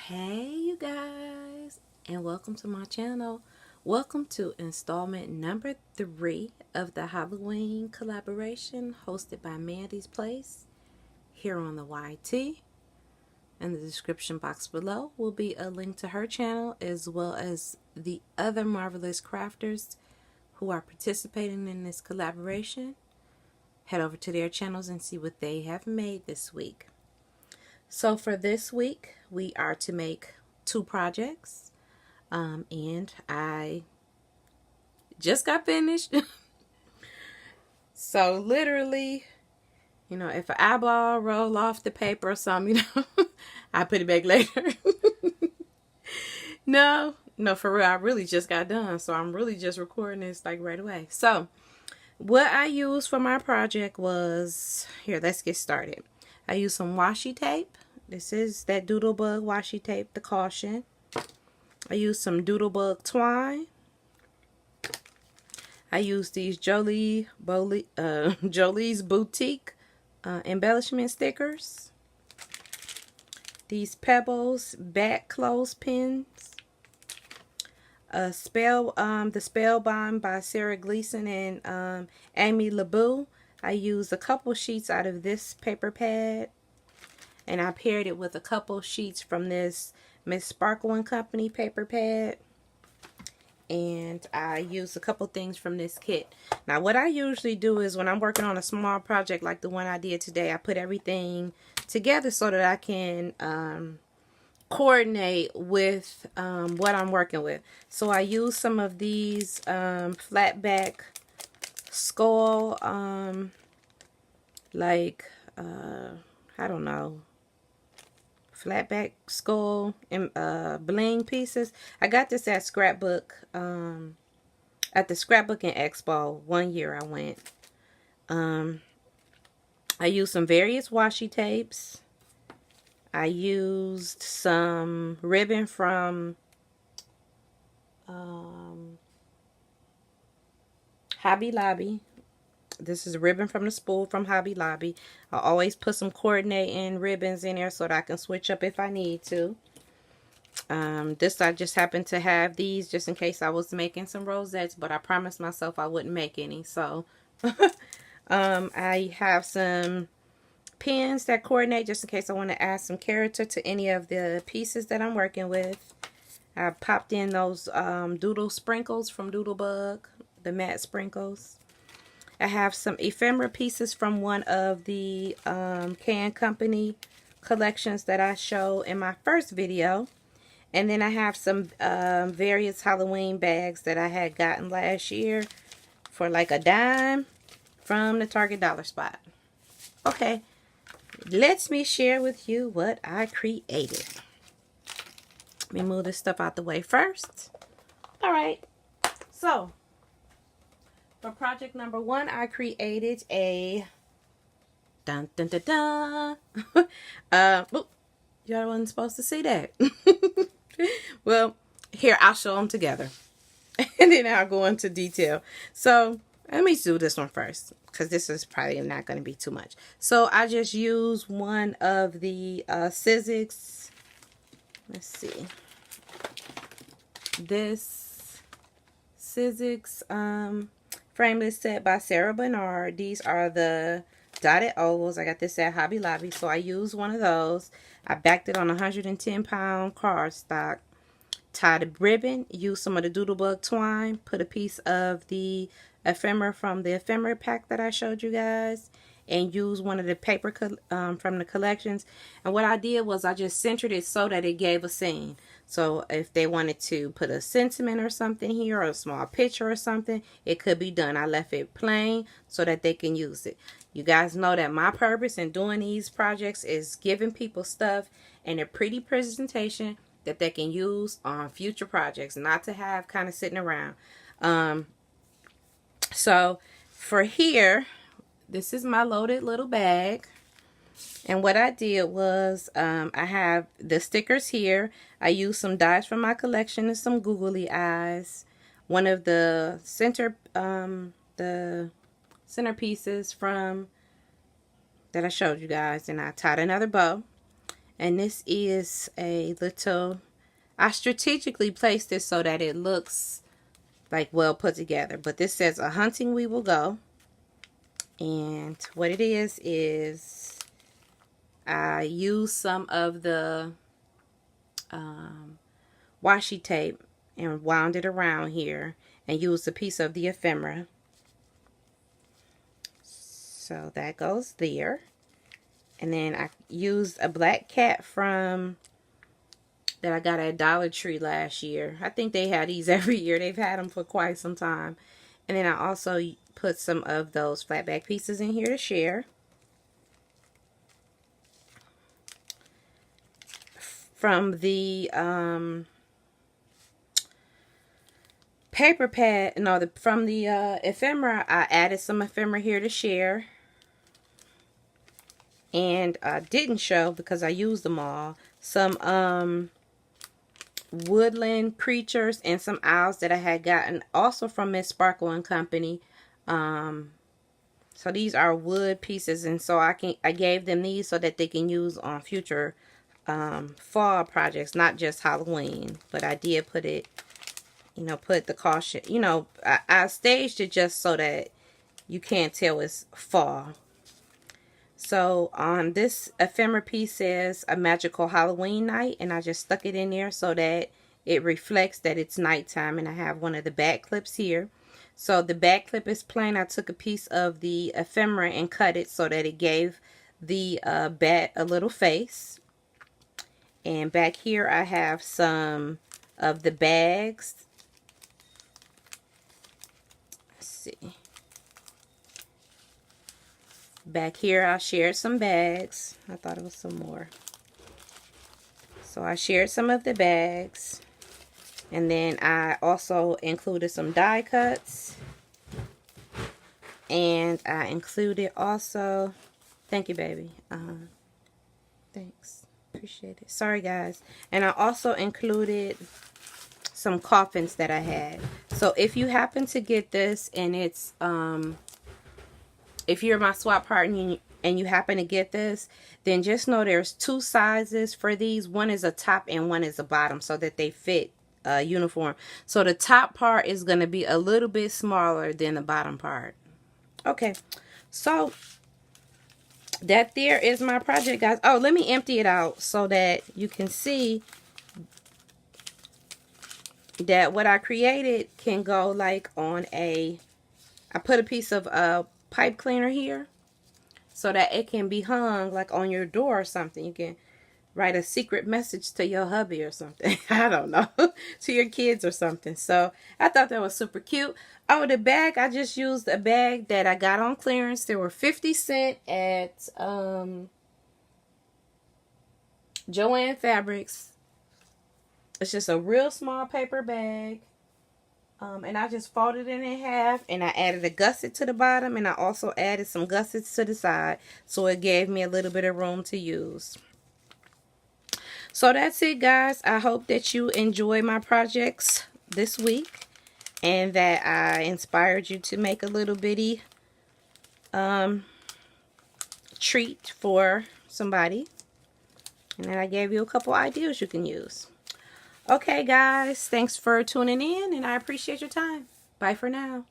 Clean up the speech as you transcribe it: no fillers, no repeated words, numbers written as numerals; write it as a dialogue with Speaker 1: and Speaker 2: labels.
Speaker 1: Hey you guys, and welcome to my channel. Welcome to installment number 3 of the Halloween collaboration hosted by Mandy's Place here on the YT. In the description box below will be a link to her channel as well as the other marvelous crafters who are participating in this collaboration. Head over to their channels and see what they have made this week. So for this week, we are to make 2 projects, and I just got finished. So literally, if an eyeball roll off the paper or something, I put it back later. No, for real, I really just got done, so I'm really just recording this like right away. So what I used for my project was, here, let's get started. I used some washi tape. This is that Doodlebug washi tape, the caution. I used some Doodlebug twine. I used these Jolie's Boutique embellishment stickers. These Pebbles back clothespins. The Spellbound by Sarah Gleason and Amy LeBeau. I used a couple sheets out of this paper pad, and I paired it with a couple sheets from this Miss Sparkle & Company paper pad. And I used a couple things from this kit. Now what I usually do is when I'm working on a small project like the one I did today, I put everything together so that I can coordinate with what I'm working with. So I used some of these flat back skull I don't know, flat back skull and bling pieces. I got this at Scrapbook at the Scrapbooking Expo one year I went. I used some various washi tapes. I used some ribbon from Hobby Lobby. This is ribbon from the spool from Hobby Lobby. I always put some coordinating ribbons in there so that I can switch up if I need to. This I just happened to have these just in case I was making some rosettes, but I promised myself I wouldn't make any. So I have some pins that coordinate just in case I want to add some character to any of the pieces that I'm working with. I popped in those doodle sprinkles from Doodlebug, the matte sprinkles. I have some ephemera pieces from one of the Can Company collections that I showed in my first video. And then I have some various Halloween bags that I had gotten last year for like a dime from the Target Dollar Spot. Okay, let me share with you what I created. Let me move this stuff out the way first. All right, so for project number 1, I created a dun dun dun dun. Y'all wasn't supposed to see that. Well, here, I'll show them together. And then I'll go into detail. So let me do this one first, because this is probably not going to be too much. So I just use one of the Sizzix. Let's see. This Sizzix frameless set by Sarah Bernard. These are the dotted ovals. I got this at Hobby Lobby, so I used one of those. I backed it on 110-pound cardstock. Tied a ribbon, used some of the Doodlebug twine, put a piece of the ephemera from the ephemera pack that I showed you guys, and used one of the paper from the collections. And what I did was I just centered it so that it gave a scene. So if they wanted to put a sentiment or something here, or a small picture or something, it could be done. I left it plain so that they can use it. You guys know that my purpose in doing these projects is giving people stuff and a pretty presentation that they can use on future projects, not to have kind of sitting around. So for here, this is my loaded little bag. And what I did was, I have the stickers here. I used some dies from my collection and some googly eyes. One of the centerpieces from that I showed you guys, and I tied another bow. And this is a little, I strategically placed this so that it looks like well put together. But this says, "A hunting we will go." And what it is I used some of the washi tape and wound it around here and used a piece of the ephemera. So that goes there. And then I used a black cat from that I got at Dollar Tree last year. I think they had these every year. They've had them for quite some time. And then I also put some of those flat back pieces in here to share. From the paper pad, no, from the ephemera, I added some ephemera here to share. And I didn't show, because I used them all, some woodland creatures and some owls that I had gotten also from Miss Sparkle and Company. So these are wood pieces, and so I gave them these so that they can use on future fall projects, not just Halloween. But I did put it, you know, put the caution, you know, I staged it just so that you can't tell it's fall. So on this ephemera piece says "A Magical Halloween Night," and I just stuck it in there so that it reflects that it's nighttime. And I have one of the back clips here. So the back clip is plain. I took a piece of the ephemera and cut it so that it gave the bat a little face. And back here I have some of the bags. Let's see. Back here I shared some bags. I thought it was some more. So I shared some of the bags. And then I also included some die cuts. And I included also, thank you, baby. Thanks. Appreciate it. Sorry, guys. And I also included some coffins that I had. So if you happen to get this and it's, if you're my swap partner and you happen to get this, then just know there's two sizes for these. One is a top and one is a bottom, so that they fit uniform. So the top part is going to be a little bit smaller than the bottom part. Okay, so that there is my project, guys. Oh, let me empty it out so that you can see that what I created can go like on a, I put a piece of pipe cleaner here so that it can be hung like on your door or something. You can write a secret message to your hubby or something. I don't know. To your kids or something. So I thought that was super cute. Oh, the bag, I just used a bag that I got on clearance. They were 50 cents at Joann Fabrics. It's just a real small paper bag. And I just folded it in half, and I added a gusset to the bottom, and I also added some gussets to the side, so it gave me a little bit of room to use. So that's it, guys. I hope that you enjoy my projects this week, and that I inspired you to make a little bitty treat for somebody, and then I gave you a couple ideas you can use. Okay, guys, thanks for tuning in, and I appreciate your time. Bye for now.